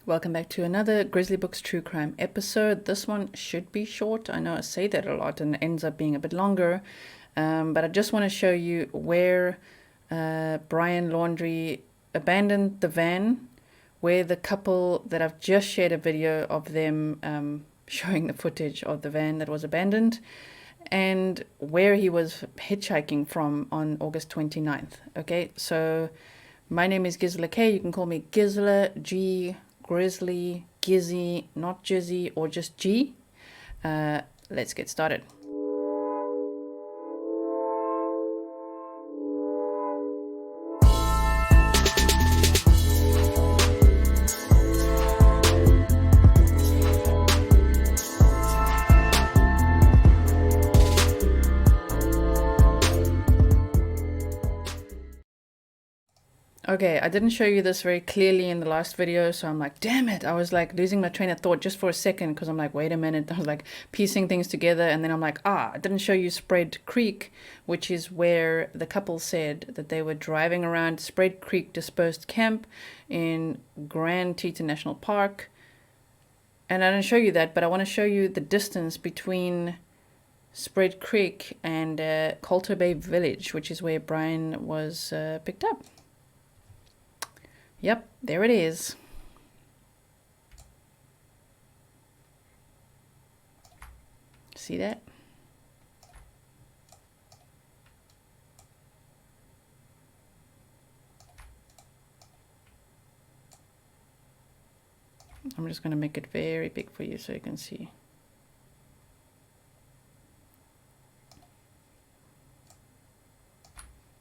Welcome back to another Grizzly Books True Crime episode. This one should be short. I know I say that a lot and it ends up being a bit longer. But I just want to show you where Brian Laundrie abandoned the van, where the couple that I've just shared a video of them showing the footage of the van that was abandoned, and where he was hitchhiking from on August 29th. Okay, so my name is Gisela K. You can call me Gisela, G, Grizzly, Gizzy, not Jizzy, or just G. Let's get started. Okay, I didn't show you this very clearly in the last video, so I'm like, damn it. I was like losing my train of thought just for a second because I'm like, wait a minute. I was like piecing things together, and then I'm like, I didn't show you Spread Creek, which is where the couple said that they were driving around Spread Creek Dispersed Camp in Grand Teton National Park. And I didn't show you that, but I want to show you the distance between Spread Creek and Colter Bay Village, which is where Brian was picked up. Yep, there it is. See that? I'm just going to make it very big for you so you can see.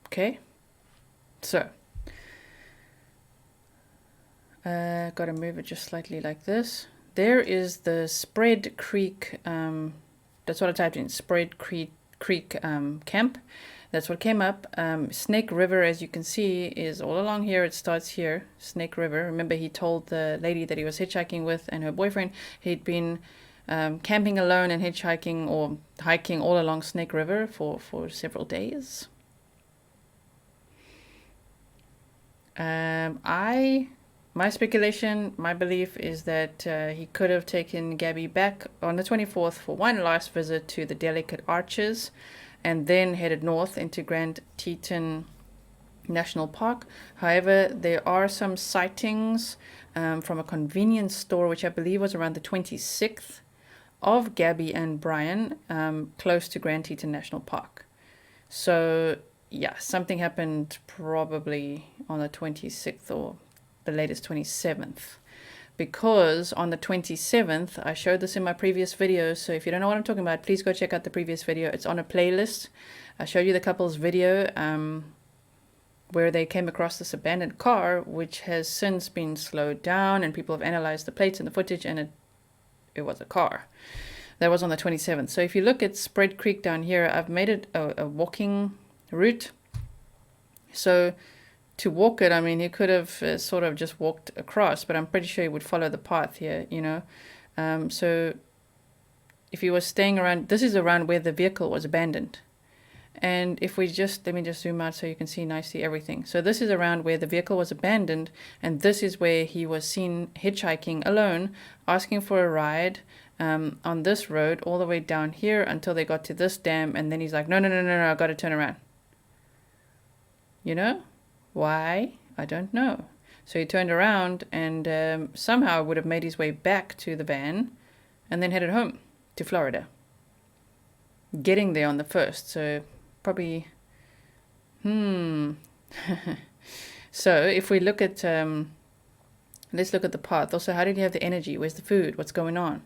Okay, so got to move it just slightly like this. There is the Spread Creek, that's what I typed in, Spread Creek camp. That's what came up. Snake River, as you can see, is all along here. It starts here, Snake River. Remember, he told the lady that he was hitchhiking with and her boyfriend he'd been camping alone and hitchhiking or hiking all along Snake River for several days. My speculation, my belief is that he could have taken Gabby back on the 24th for one last visit to the Delicate Arches and then headed north into Grand Teton National Park. However, there are some sightings from a convenience store, which I believe was around the 26th, of Gabby and Brian close to Grand Teton National Park. So, yeah, something happened probably on the 26th or the latest 27th, because on the 27th, I showed this in my previous video, so if you don't know what I'm talking about, please go check out the previous video. It's on a playlist. I showed you the couple's video where they came across this abandoned car, which has since been slowed down, and people have analyzed the plates and the footage, and it was a car. That was on the 27th. So if you look at Spread Creek down here, I've made it a walking route. So to walk it, I mean, he could have sort of just walked across, but I'm pretty sure he would follow the path here, you know. So if he was staying around, this is around where the vehicle was abandoned. And if we just, let me just zoom out so you can see nicely everything. So this is around where the vehicle was abandoned, and this is where he was seen hitchhiking alone, asking for a ride on this road all the way down here until they got to this dam, and then he's like, no, I got to turn around. You know? Why? I don't know. So he turned around and somehow would have made his way back to the van and then headed home to Florida. Getting there on the 1st, so probably, So if we look at, let's look at the path. Also, how did he have the energy? Where's the food? What's going on?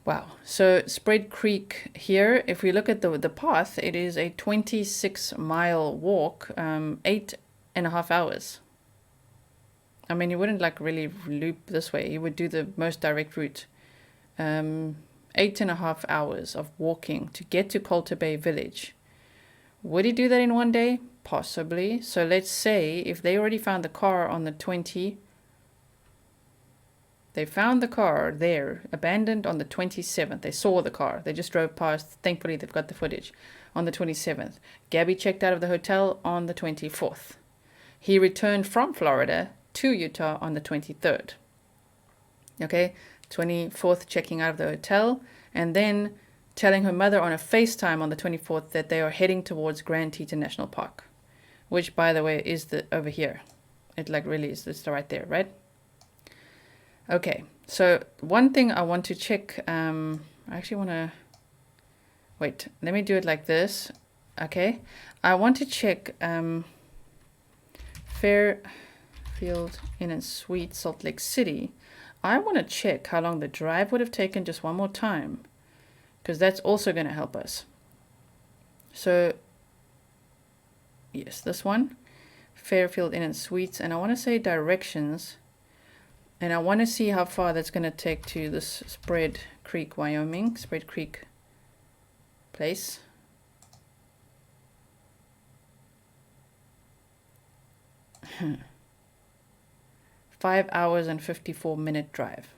Wow. So Spread Creek here, if we look at the path, it is a 26-mile walk, 8.5 hours. I mean, you wouldn't like really loop this way. You would do the most direct route. 8.5 hours of walking to get to Colter Bay Village. Would he do that in one day? Possibly. So let's say if they already found the car on the 20th, they found the car there, abandoned on the 27th. They saw the car. They just drove past. Thankfully, they've got the footage. On the 27th. Gabby checked out of the hotel on the 24th. He returned from Florida to Utah on the 23rd. Okay, 24th checking out of the hotel, and then telling her mother on a FaceTime on the 24th that they are heading towards Grand Teton National Park, which, by the way, is over here. It like really is. It's right there, right? Okay, so one thing I want to check, I actually want to, wait, let me do it like this. Okay, I want to check Fairfield Inn and Suite, Salt Lake City. I want to check how long the drive would have taken just one more time, because that's also going to help us. So, yes, this one, Fairfield Inn and Suites, and I want to say directions, and I want to see how far that's going to take to this Spread Creek, Wyoming, Spread Creek place. Hmm. 5 hours and 54-minute drive.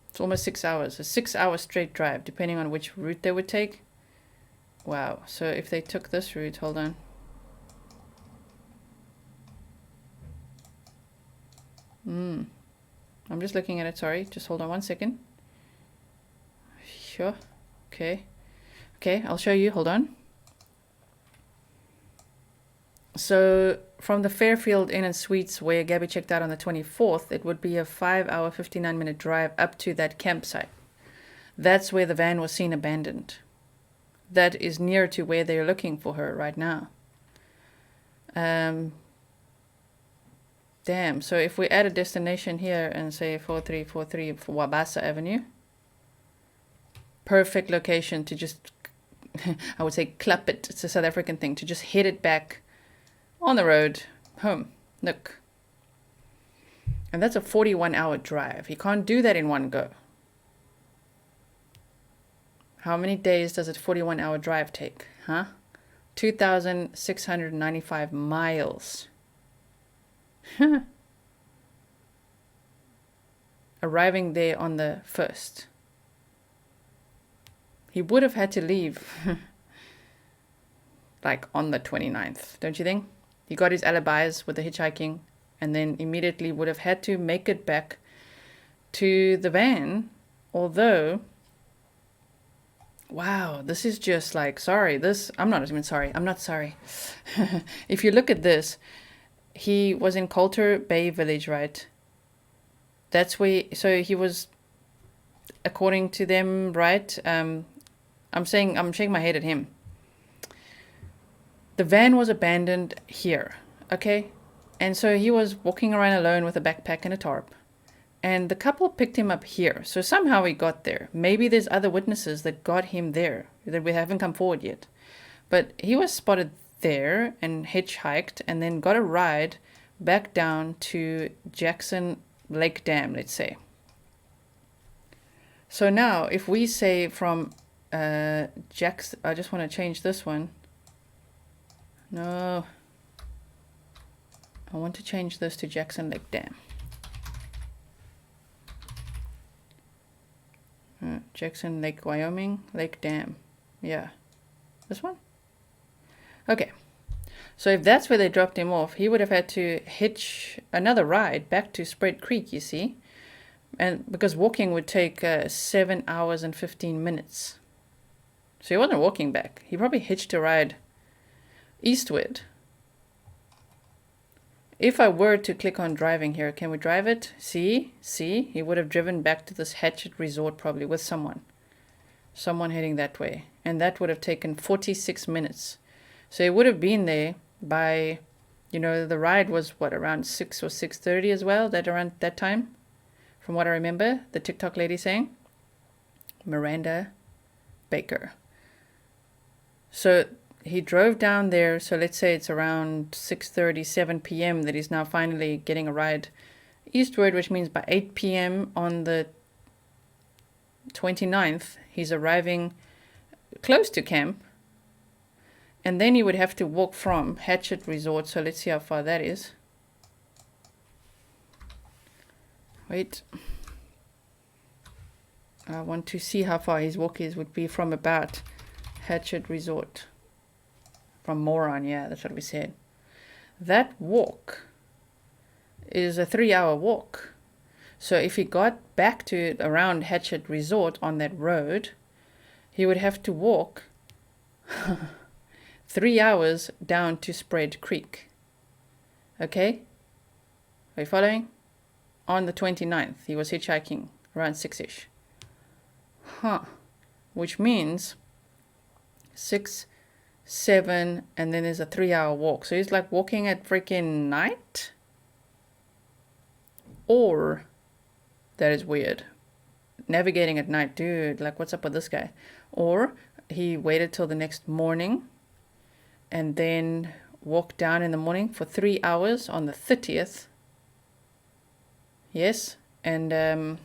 It's almost 6 hours. A 6-hour straight drive, depending on which route they would take. Wow. So if they took this route, hold on. I'm just looking at it, sorry. Just hold on 1 second. Sure. Okay. Okay, I'll show you. Hold on. So from the Fairfield Inn and Suites where Gabby checked out on the 24th, it would be a 5-hour, 59-minute drive up to that campsite. That's where the van was seen abandoned. That is near to where they're looking for her right now. Damn, so if we add a destination here and say 4343 for Wabasa Avenue, perfect location to just, I would say clap it, it's a South African thing, to just hit it back on the road home. Look. And that's a 41-hour drive. You can't do that in one go. How many days does a 41-hour drive take? Huh? 2,695 miles. Arriving there on the 1st. He would have had to leave like on the 29th, don't you think? He got his alibis with the hitchhiking and then immediately would have had to make it back to the van. Although, wow, this is just like, sorry, this, I'm not even sorry. I'm not sorry. If you look at this, he was in Colter Bay Village, right? That's where, so he was, according to them, right? I'm shaking my head at him. The van was abandoned here, okay? And so he was walking around alone with a backpack and a tarp. And the couple picked him up here. So somehow he got there. Maybe there's other witnesses that got him there that we haven't come forward yet. But he was spotted there and hitchhiked and then got a ride back down to Jackson Lake Dam, let's say. So now if we say from Jackson, I just want to change this one. No, I want to change this to Jackson Lake Dam. Jackson Lake, Wyoming, Lake Dam. Yeah, this one? Okay, so if that's where they dropped him off, he would have had to hitch another ride back to Spread Creek, you see. And because walking would take 7 hours and 15 minutes. So he wasn't walking back. He probably hitched a ride eastward. If I were to click on driving here, can we drive it? See, he would have driven back to this Hatchet Resort probably with someone heading that way, and that would have taken 46 minutes. So he would have been there by, you know, the ride was what, around 6 or 6:30 as well, that around that time, from what I remember the TikTok lady saying, Miranda Baker. So he drove down there, so let's say it's around 6:30, 7 p.m. that he's now finally getting a ride eastward, which means by 8 p.m. on the 29th, he's arriving close to camp. And then he would have to walk from Hatchet Resort, so let's see how far that is. Wait. I want to see how far his walk is, would be from about Hatchet Resort. From Moron, yeah, that's what we said. That walk is a 3-hour walk. So if he got back to around Hatchet Resort on that road, he would have to walk 3 hours down to Spread Creek. Okay? Are you following? On the 29th, he was hitchhiking around 6-ish. Which means 6, 7, and then there's a 3-hour walk. So he's like walking at freaking night? Or, that is weird. Navigating at night, dude, like what's up with this guy? Or he waited till the next morning and then walked down in the morning for 3 hours on the 30th. Yes, and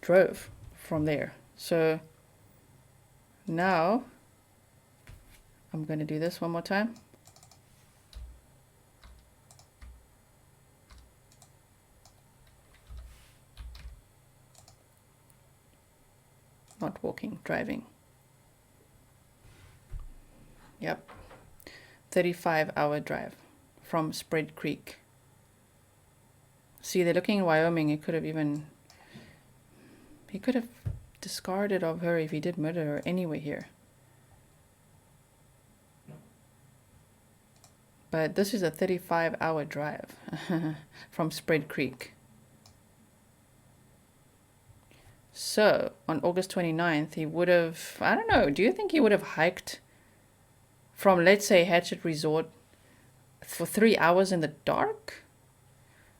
drove from there. So now I'm going to do this one more time. Not walking, driving. Yep. 35-hour drive from Spread Creek. See, they're looking in Wyoming. He could have discarded of her if he did murder her anyway here. But this is a 35-hour drive from Spread Creek. So, on August 29th, he would have, I don't know, do you think he would have hiked from, let's say, Hatchet Resort for 3 hours in the dark?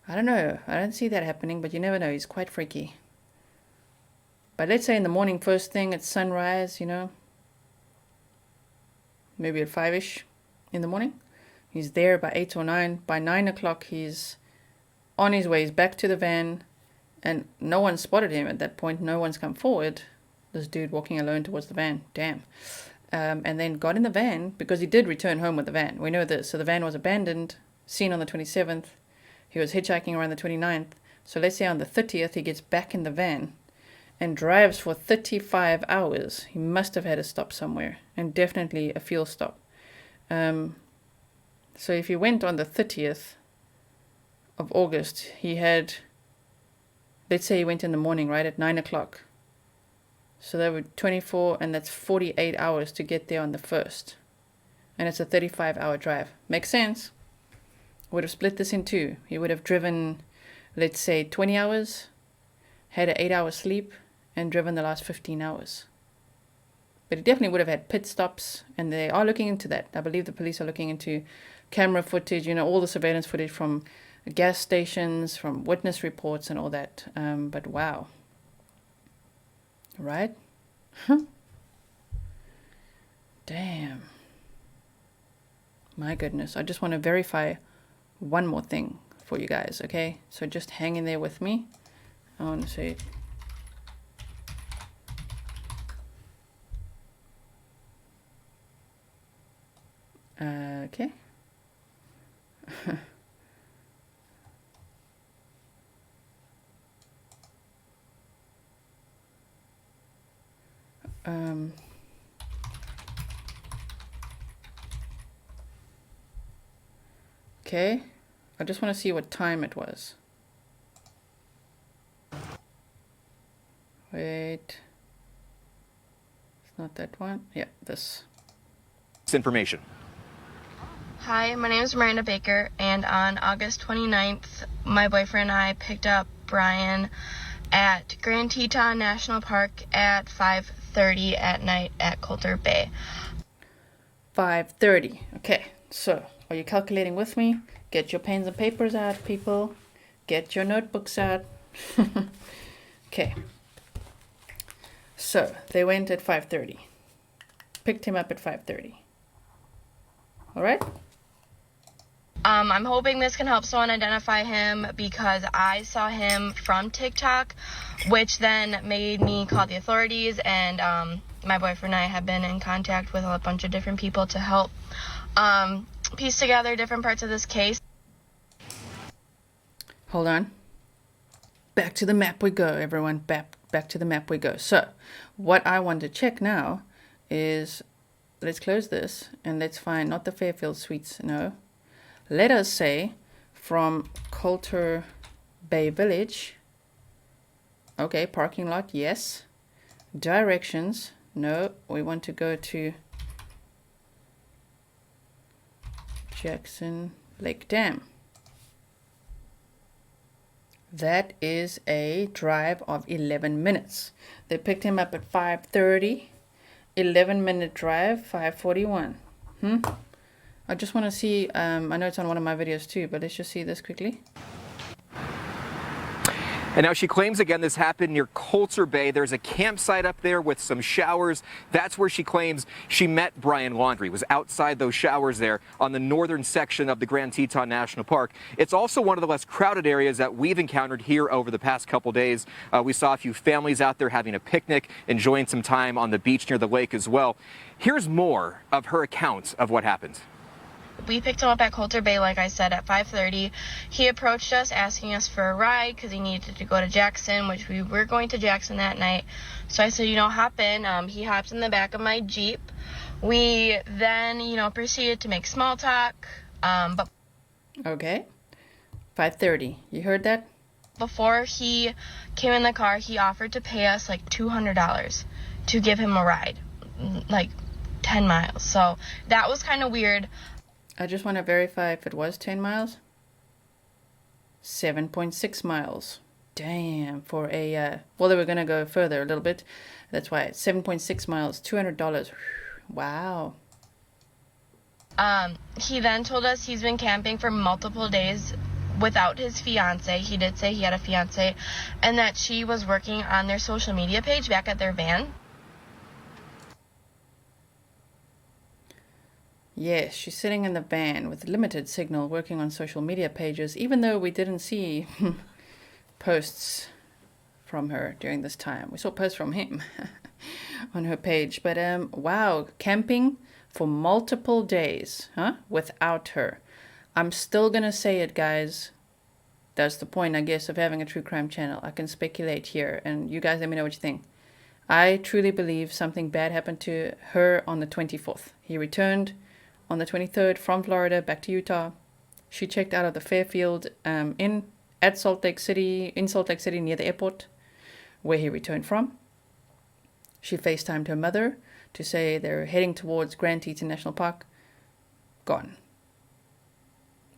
I don't know. I don't see that happening, but you never know. He's quite freaky. But let's say in the morning, first thing at sunrise, you know, maybe at 5-ish in the morning. He's there by 8 or 9. By 9 o'clock, he's on his way. He's back to the van. And no one spotted him at that point. No one's come forward. This dude walking alone towards the van. Damn. And then got in the van because he did return home with the van. We know this. So the van was abandoned, seen on the 27th. He was hitchhiking around the 29th. So let's say on the 30th, he gets back in the van and drives for 35 hours. He must have had a stop somewhere, and definitely a fuel stop. So if he went on the 30th of August, he had... Let's say he went in the morning, right, at 9 o'clock. So that would 24, and that's 48 hours to get there on the 1st. And it's a 35-hour drive. Makes sense. Would have split this in two. He would have driven, let's say, 20 hours, had an 8-hour sleep, and driven the last 15 hours. But he definitely would have had pit stops, and they are looking into that. I believe the police are looking into camera footage, you know, all the surveillance footage from gas stations, from witness reports and all that. But wow. Right? Damn. My goodness. I just want to verify one more thing for you guys, okay? So just hang in there with me. I want to say... okay. Okay, I just want to see what time it was. Wait, it's not that one. Yeah, this. Information. Hi, my name is Miranda Baker, and on August 29th, my boyfriend and I picked up Brian at Grand Teton National Park at 5:30 at night at Colter Bay. 5:30. Okay, so are you calculating with me? Get your pens and papers out, people. Get your notebooks out. Okay. So they went at 5:30. Picked him up at 5:30. All right? I'm hoping this can help someone identify him because I saw him from TikTok, which then made me call the authorities, and my boyfriend and I have been in contact with a bunch of different people to help piece together different parts of this case. Hold on. Back to the map we go, everyone. Back to the map we go. So what I want to check now is let's close this and let's find not the Fairfield Suites, no. Let us say from Colter Bay Village. Okay, parking lot, yes. Directions, no. We want to go to Jackson Lake Dam. That is a drive of 11 minutes. They picked him up at 5:30. 11-minute drive, 5:41. I just want to see, I know it's on one of my videos too, but let's just see this quickly. And now she claims again this happened near Colter Bay. There's a campsite up there with some showers. That's where she claims she met Brian Laundrie, was outside those showers there on the northern section of the Grand Teton National Park. It's also one of the less crowded areas that we've encountered here over the past couple days. We saw a few families out there having a picnic, enjoying some time on the beach near the lake as well. Here's more of her account of what happened. We picked him up at Colter Bay, like I said, at 5:30. He approached us asking us for a ride because he needed to go to Jackson, which we were going to Jackson that night. So I said, hop in. He hopped in the back of my Jeep. We then, proceeded to make small talk. But Okay, 5:30. You heard that? before he came in the car, he offered to pay us like $200 to give him a ride, like 10 miles. So that was kind of weird. I just want to verify if it was 10 miles. 7.6 miles. Damn, for a, well, they were going to go further a little bit. That's why it's 7.6 miles, $200. Wow. He then told us he's been camping for multiple days without his fiance. He did say he had a fiance, and that she was working on their social media page back at their van. Yes, she's sitting in the van with limited signal working on social media pages, even though we didn't see posts from her during this time. We saw posts from him on her page. But wow, camping for multiple days, without her. I'm still gonna say it, guys. That's the point, I guess, of having a true crime channel. I can speculate here, and you guys let me know what you think. I truly believe something bad happened to her on the 24th. He returned on the 23rd from Florida back to Utah. She checked out of the Fairfield in Salt Lake City near the airport where he returned from. She FaceTimed her mother to say they're heading towards Grand Teton National Park. Gone.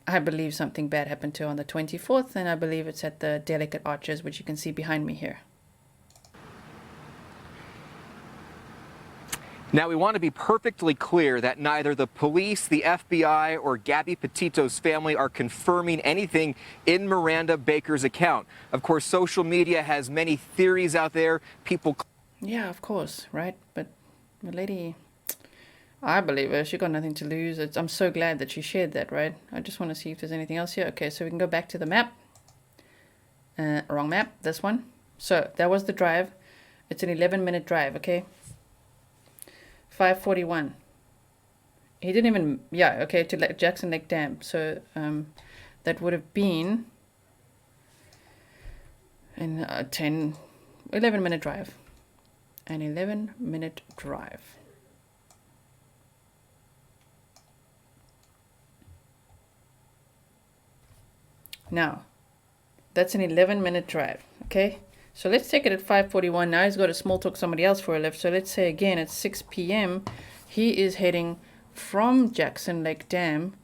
I believe something bad happened to her on the 24th, and I believe it's at the Delicate Arches, which you can see behind me here. Now, we want to be perfectly clear that neither the police, the FBI, or Gabby Petito's family are confirming anything in Miranda Baker's account. Of course, social media has many theories out there. People... Yeah, of course, right? But the lady, I believe her. She got nothing to lose. I'm so glad that she shared that, right? I just want to see if there's anything else here. Okay, so we can go back to the map. Wrong map, this one. So that was the drive. It's an 11-minute drive, okay? 5:41. He didn't even, yeah, okay, to Jackson Lake Dam. So that would have been an 11-minute drive. An 11-minute drive. Now, that's an 11-minute drive, okay? So let's take it at 5:41. Now he's got to small talk somebody else for a lift. So let's say again at 6 p.m. he is heading from Jackson Lake Dam,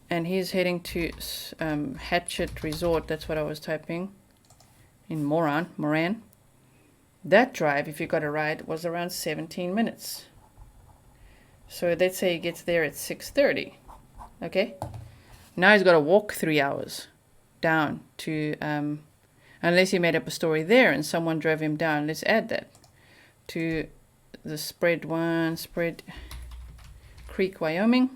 and he's heading to Hatchet Resort. That's what I was typing in Moran. That drive, if you got a ride, was around 17 minutes. So let's say he gets there at 6:30. Okay. Now he's got to walk 3 hours down to unless he made up a story there and someone drove him down. Let's add that to the Spread Creek, Wyoming.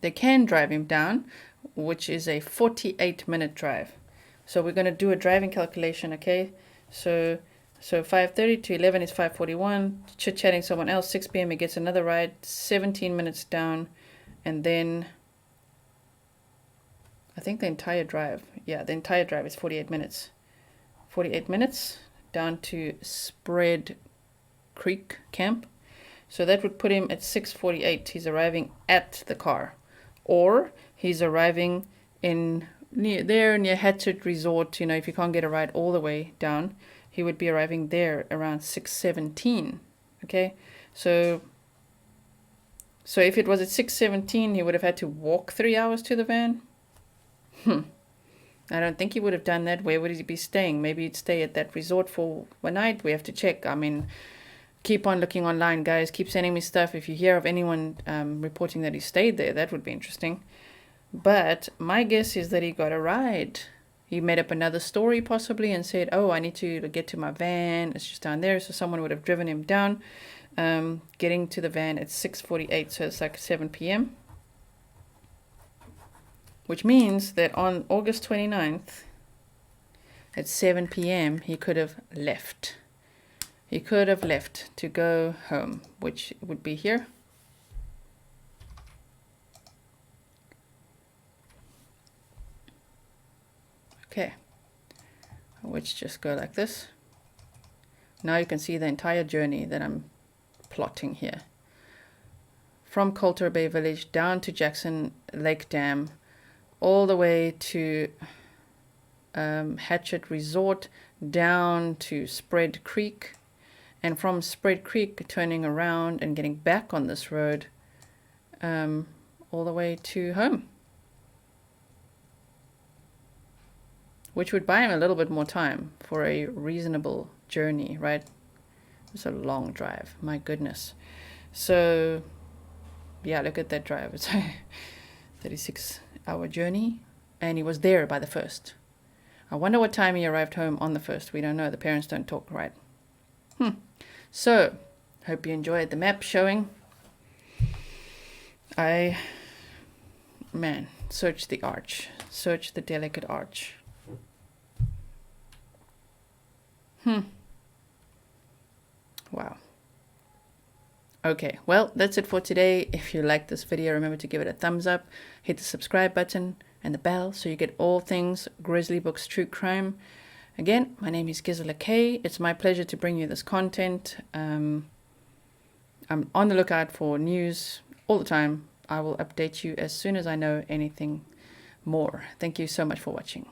They can drive him down, which is a 48-minute drive. So we're going to do a driving calculation, okay? So 5:30 to 11 is 5:41. Chit-chatting someone else, 6 p.m. he gets another ride, 17 minutes down, and then I think the entire drive is 48 minutes. 48 minutes down to Spread Creek Camp. So that would put him at 6:48. He's arriving at the car. Or he's arriving near Hatchet Resort. You know, if you can't get a ride all the way down, he would be arriving there around 6:17. Okay, so if it was at 6:17, he would have had to walk 3 hours to the van. I don't think he would have done that. Where would he be staying? Maybe he'd stay at that resort for one night. We have to check. I mean, keep on looking online, guys. Keep sending me stuff. If you hear of anyone reporting that he stayed there, that would be interesting. But my guess is that he got a ride. He made up another story possibly and said, oh, I need to get to my van. It's just down there. So someone would have driven him down, getting to the van at 6:48. So it's like 7 p.m. Which means that on August 29th at 7 p.m. he could have left. He could have left to go home, which would be here. Okay, which just go like this. Now you can see the entire journey that I'm plotting here. From Colter Bay Village down to Jackson Lake Dam, all the way to Hatchet Resort, down to Spread Creek, and from Spread Creek turning around and getting back on this road all the way to home, which would buy him a little bit more time for a reasonable journey, right? It's a long drive, my goodness. So yeah, look at that drive. It's a 36-hour journey, and he was there by the 1st. I wonder what time he arrived home on the 1st. We don't know. The parents don't talk, right? So hope you enjoyed the map showing. Search the arch. Search the delicate arch. Wow. Okay, well, that's it for today. If you like this video, remember to give it a thumbs up, hit the subscribe button and the bell so you get all things Grizzly Books True Crime. Again, my name is Gisela K. It's my pleasure to bring you this content. I'm on the lookout for news all the time. I will update you as soon as I know anything more. Thank you so much for watching.